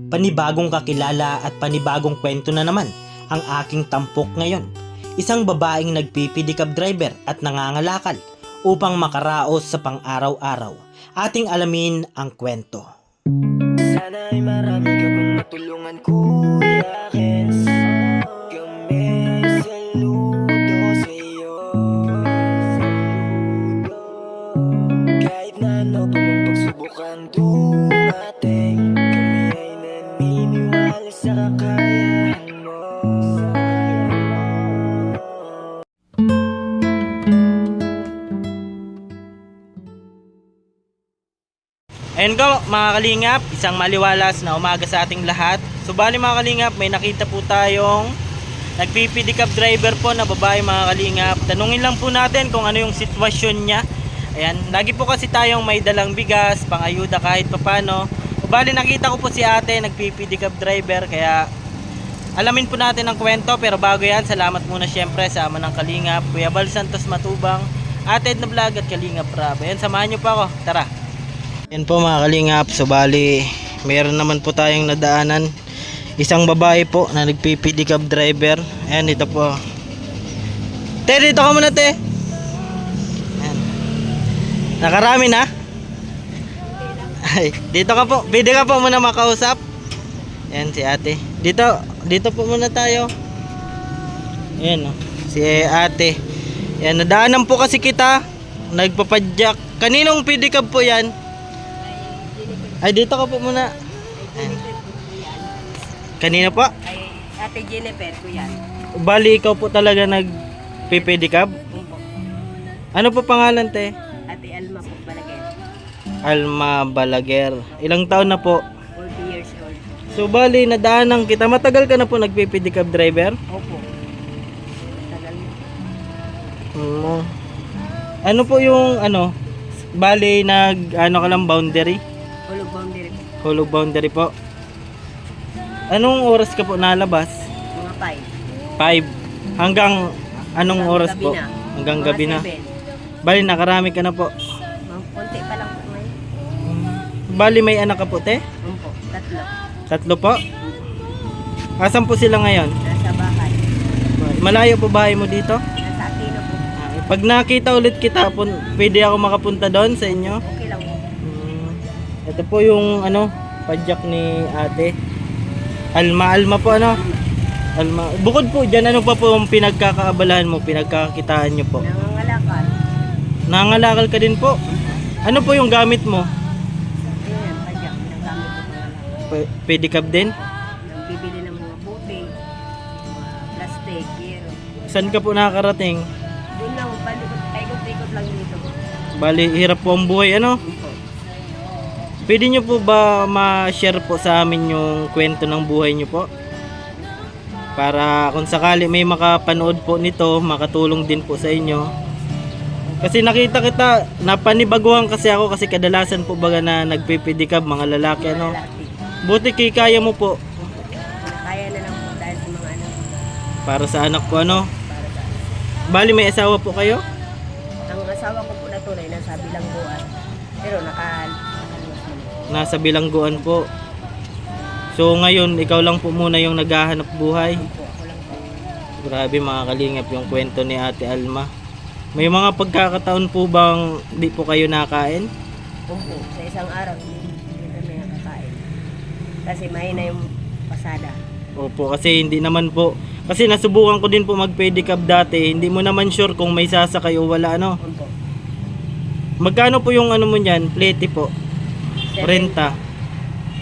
Panibagong kakilala at panibagong kwento na naman ang aking tampok ngayon. Isang babaeng nagpipidikab driver at nangangalakal upang makaraos sa pang-araw-araw. Ating alamin ang kwento. Sana ay marami ka pang matulungan, Kuya Kens. Kami saludo sa iyo. Kahit na ano pa mang pagsubok ang dumating, kami ay naniniwala sa kakayahan mo. Ayun ko mga kalingap, isang maliwalas na umaga sa ating lahat. So bali mga kalingap, may nakita po tayong nagpipidikab driver po na babae mga kalingap. Tanungin lang po natin kung ano yung sitwasyon niya. Ayan, lagi po kasi tayong may dalang bigas, pangayuda kahit papano. So bali nakita ko po si ate nagpipidikab driver, kaya alamin po natin ang kwento. Pero bago yan, salamat muna syempre sa ama ng kalingap, Kuya Bal Santos Matubang, Ate Edna Vlog at Kalingap Rab. Ayan, samahan nyo pa ako, tara. Yan po mga kalingap, so bali meron naman po tayong nadaanan, isang babae po na nagpipidikab driver. Ayan, dito po. Te, dito ka muna te. Ayan. Nakarami na. Ay, dito ka po, pwede ka po muna makausap. Ayan si ate. Dito po muna tayo. Ayan o, si ate. Ayan, nadaanan po kasi kita, nagpapadyak. Kaninong pidikab po yan? Ay, dito ka po muna. Ayan. Kanina po? Ay, Ate Jennifer ko yan. Bali, ikaw po talaga nagpipedicab? Opo. Ano po pangalan, te? Ate Alma po, Balaguer. Alma Balaguer. Ilang taon na po? 40 years old. So, bali, nadaanan kita. Matagal ka na po nagpipedicab driver? Opo. Tagal mo. Ano po yung, bali, ano ka lang, boundary? Hulog boundary po. Hulog boundary po. Anong oras ka po nalabas? Mga 5. 5. Hanggang anong oras gabi po? na. Hanggang Mga gabi na. 7. Bali, nakarami ka na po. Mga konti pa lang po ngayon. Bali, may anak ka po, te? Opo. 3. 3 po? Asan po sila ngayon? Nasa bahay. Malayo po bahay mo dito? Nasa Aquino po. Pag nakita ulit kita, pwede ako makapunta doon sa inyo? Okay lang po. Ito po yung padyak ni ate. Alma po Alma. Bukod po dyan, ano pa po yung pinagkakaabalahan mo, pinagkakakitaan nyo po? Nangangalakal. Nangangalakal ka din po? Ano po yung gamit mo? Ayan, padyak. Pinagamit ko po. Pedicab din? Nagbibili ng mga buti, mga plastic, gero. Saan ka po nakakarating? Doon lang, paikot-ikot lang dito. Bali, hirap po ang buhay, Opo. Pwede nyo po ba ma-share po sa amin yung kwento ng buhay nyo po? Para kung sakali may makapanood po nito, makatulong din po sa inyo. Kasi nakita kita, napanibaguhan kasi ako kasi kadalasan po baga na nagpipidikab mga lalaki Lalaki. Buti kaya mo po Kaya na lang po dahil sa mga para sa anak po para sa Bali may asawa po kayo? ang asawa ko po na tunay nasa bilangguan. Pero Nasa bilangguan po. So ngayon ikaw lang po muna yung naghahanap buhay. ako lang po. Grabe mga kalingap yung kwento ni Ate Alma. May mga pagkakataon po bang di po kayo nakain? Opo, sa isang araw hindi kami nakakain. Kasi mahina yung pasada. Opo, kasi hindi naman po. Kasi nasubukan ko din po mag-pedicab dati. Hindi mo naman sure kung may sasakay o wala Opo. Magkano po yung mo niyan? Plete po. Renta.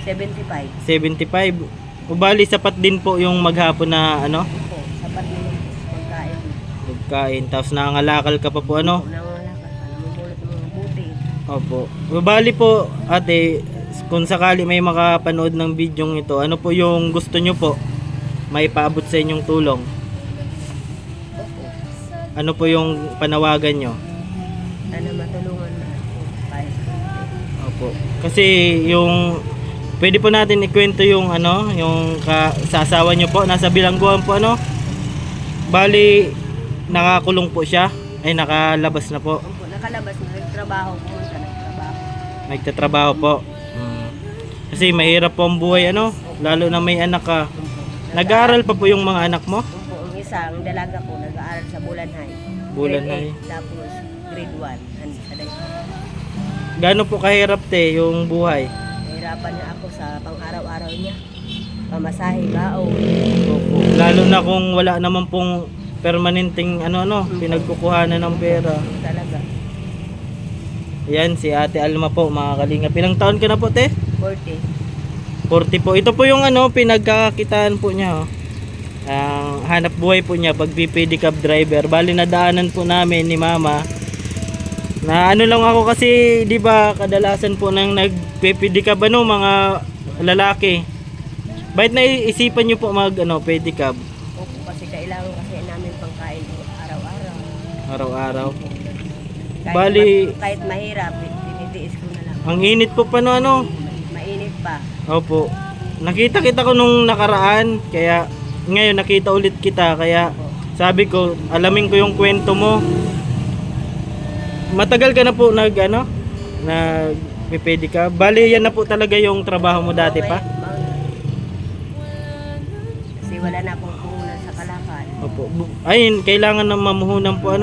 75. 75. O bali sapat din po yung maghapon na Opo, sapat na yung pagkain. pagkain. Tapos nangangalakal ka pa po Opo, nangangalakal pa. Namumulot ng mga buti. Opo. O bali po ate, kung sakali may makapanood ng video ito, ano po yung gusto nyo po may paabot sa inyong tulong? Opo. Ano po yung panawagan nyo? Sana matulungan na ako kahit Opo. Kasi yung pwede po natin ikwento yung yung sa asawa nyo po, nasa bilangguan po Bali nakakulong po siya. Ay nakalabas na po. Opo, nakalabas na nagtrabaho, pumunta nagtrabaho. Nagtatrabaho po. Kasi mahirap po ang buhay Opo. Lalo na may anak ka. Nag-aaral pa po yung mga anak mo? Opo, ang isang dalaga ko nag-aaral sa Bulan High. Bulan Grade High. 8, tapos grade 1. Ano sa Dayton. Gaano po kahirap te yung buhay? Nahirapan niya ako sa pang-araw-araw niya. Pamasahe, bao. Opo. Lalo na kung wala naman pong permanenteng pinagkukuhanan ng pera. Talaga. Yan si Ate Alma po, mga kalingap. Ilang taon ka na po te? 40. 40 po. Ito po yung pinagkakakitaan po niya. Ang hanap buhay po niya pag pedicab driver. Bali nadaanan po namin ni Mama. Na lang ako kasi, 'di ba, kadalasan po nang nagpe-pedicab mga lalaki. Bakit naisipan niyo po pedicab Opo, kasi kailangan kasi namin pangkain araw-araw. araw-araw? Kahit, Bali- kahit mahirap, tinitiis ko na lang. Ang init po pa no. Mainit pa. Opo. Nakita kita ko nung nakaraan, kaya ngayon nakita ulit kita, kaya sabi ko, alamin ko yung kwento mo. Matagal ka na po nagpe-pedicab. Bali yan na po talaga yung trabaho mo dati pa? Kasi wala na akong puhunan sa Kalakal. Opo. Ayun, kailangan na mamuhunan po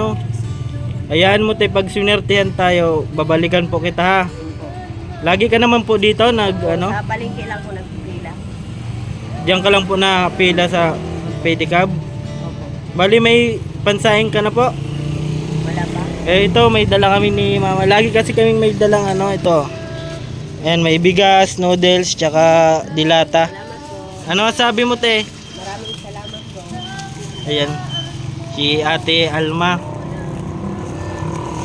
Hayaan mo tayo, pag sinertihan tayo, babalikan po kita ha. Opo. Lagi ka naman po dito Sa palengke lang ko nagpipila. diyan ka lang po na pila sa pedicab. Opo. Bali may pansaing ka na po. Wala pa. Ito may dala kami ni Mama. Lagi kasi kaming may dalang ito. Ayan, may bigas, noodles, tsaka dilata. Salamat po. Ano sabi mo te? Maraming salamat po. Ayan, si Ate Alma.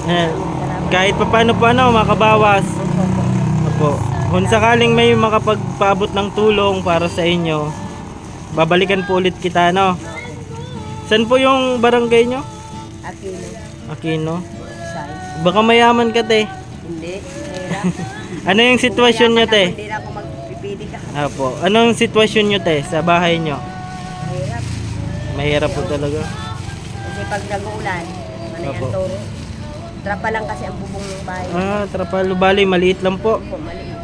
Ayan. Salamat. Kahit pa paano makabawas. Opo. Opo. Kung sakaling may makapagpaabot ng tulong para sa inyo, babalikan po ulit kita Saan po yung barangay nyo? Aquino. Aquino. Size. Baka mayaman ka te. Hindi. Mahirap. Ano yung sitwasyon nyo te? Hindi na ako magpipili ka. Apo. Anong sitwasyon nyo te sa bahay nyo? Mahirap. Mahirap po talaga. Kasi pag nag-uulan, manay Opo. ang toro. Trapa lang kasi ang bubong ng bahay. Trapalo bali, maliit lang po. Opo, maliit.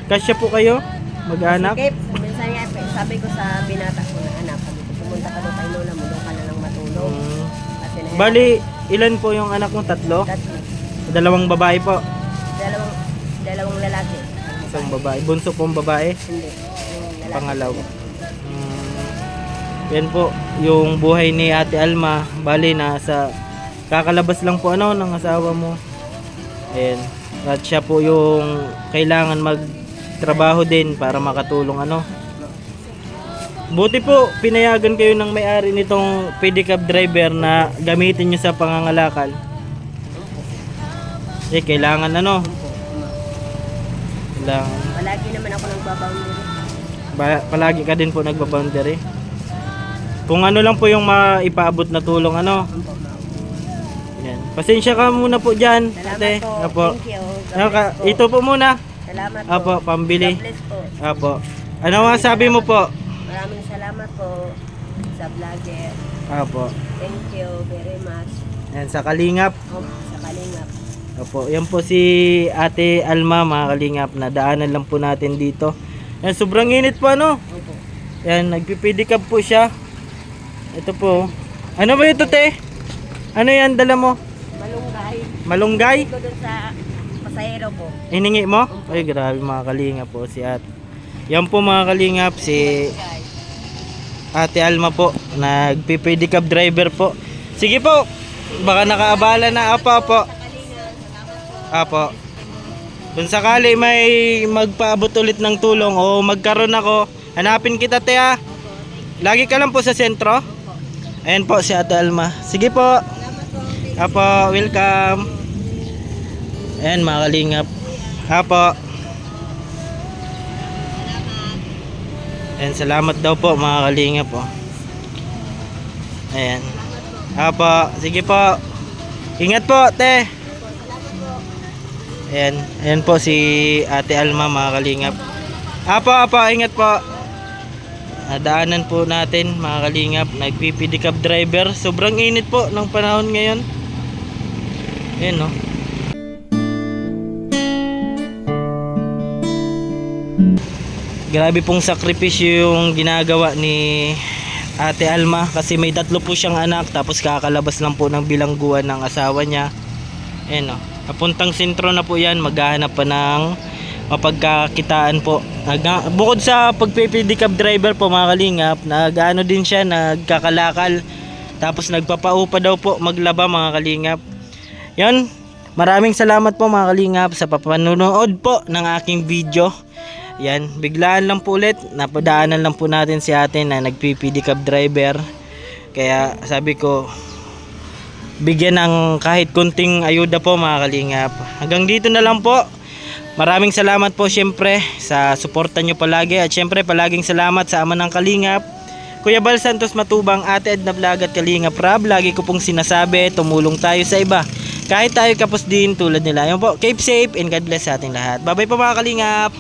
Kasya po kayo? Mag-anak? Sige, minsan nga, sabi ko sa binata ko na anak, sabi ko, pumunta ka doon kay Lola mo, doon ka na lang matulog. Kasi nahirap. Bali, ilan po yung anak mo? 3? Tatlo. 2 babae po. Dalawang lalaki. Isang babae. Bunso pong babae. Hindi. Yung lalaki. Pangalaw. Yan po, yung buhay ni Ate Alma. Bali, nasa kakalabas lang po ng asawa mo. Ayan. At siya po yung kailangan magtrabaho din para makatulong Buti po, pinayagan kayo ng may-ari nitong pedicab driver na gamitin nyo sa pangangalakal. Kailangan Kailangan. Palagi naman ako nagbaboundary. Palagi ka din po nagbaboundary. Kung lang po yung maipaabot na tulong Yan. Pasensya ka muna po dyan. Salamat Ate. po. Apo. Thank you. God bless po. Ito po muna. Salamat po. Apo, pambili. God bless po. Apo. Ano nga sabi mo po? Maraming salamat po sa vlogger. Apo. Thank you very much. Yan, sa Kalingap. Sa Kalingap. Opo, yan po si Ate Alma, mga Kalingap, na daanan lang po natin dito. Yan, sobrang init po Opo. Yan, nagpipidikab po siya. Ito po. Ano ba ito te? Ano yan dala mo? Malunggay. Malunggay? Ito doon sa pasahero po. Iningi mo? Ay grabe mga Kalingap po si Ate. Yan po mga Kalingap, si Ate Alma po, nagpipidikab driver po. Sige po, baka nakaabala na. Apo. Apo. Kung sakali may magpaabot ulit ng tulong o magkaroon ako, hanapin kita te ha. Lagi ka lang po sa sentro. Ayan po si Ate Alma. Sige po. Apo, welcome. Ayan mga Kalingap. Apo. Ayan, salamat daw po mga Kalingap po. Ayan. Apo, sige po. Ingat po te. Ayan po si Ate Alma mga Kalingap. Apo, ingat po. Daanan po natin mga Kalingap, nagpipidikab driver. Sobrang init po ng panahon ngayon. Ayan no. Grabe pong sakripisyo yung ginagawa ni Ate Alma kasi may 3 po siyang anak tapos kakalabas lang po ng bilangguan ng asawa niya. Ayan o, papuntang sentro na po yan, maghahanap pa ng mapagkakitaan po. Bukod sa pagpipidicab driver po mga kalingap, nag-ano din siya, nagkakalakal. Tapos nagpapaupa daw po maglaba mga kalingap. Yun, maraming salamat po mga kalingap sa papanonood po ng aking video. Yan, biglaan lang po ulit, napadaanan lang po natin si ate na nagpipidicab driver. Kaya sabi ko, bigyan ng kahit kunting ayuda po mga kalingap. Hanggang dito na lang po. Maraming salamat po syempre sa suporta nyo palagi. At syempre palaging salamat sa ama ng kalingap, Kuya Bal Santos Matubang, Ate Edna Vlog at Kalingap Rab. Lagi ko pong sinasabi, tumulong tayo sa iba kahit tayo kapos din tulad nila. Yun po, keep safe and God bless sa ating lahat. Bye bye po mga kalingap.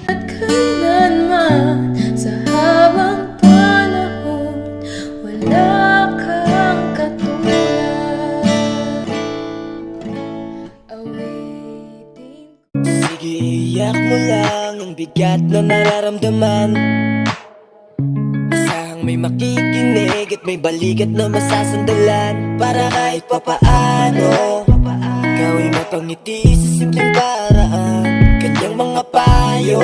At kailanman sa habang panahon wala kang katulad. Awaiting. Sige, iyak mo lang ang bigat na nararamdaman. Asahang may makikinig at may balikat na masasandalan. Para kahit papaano gawin mapangiti sa simpleng paraan. Kanyang mga payo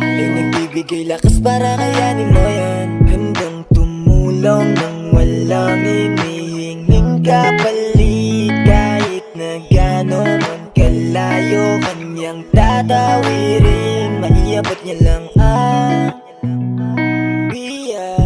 ay nagbibigay lakas para kayanin mo yan. Handang tumulong nang walang hinihinging kapalit. Kahit na gano'n man kalayo kanyang tatawirin, maiabot niya lang ang biyak.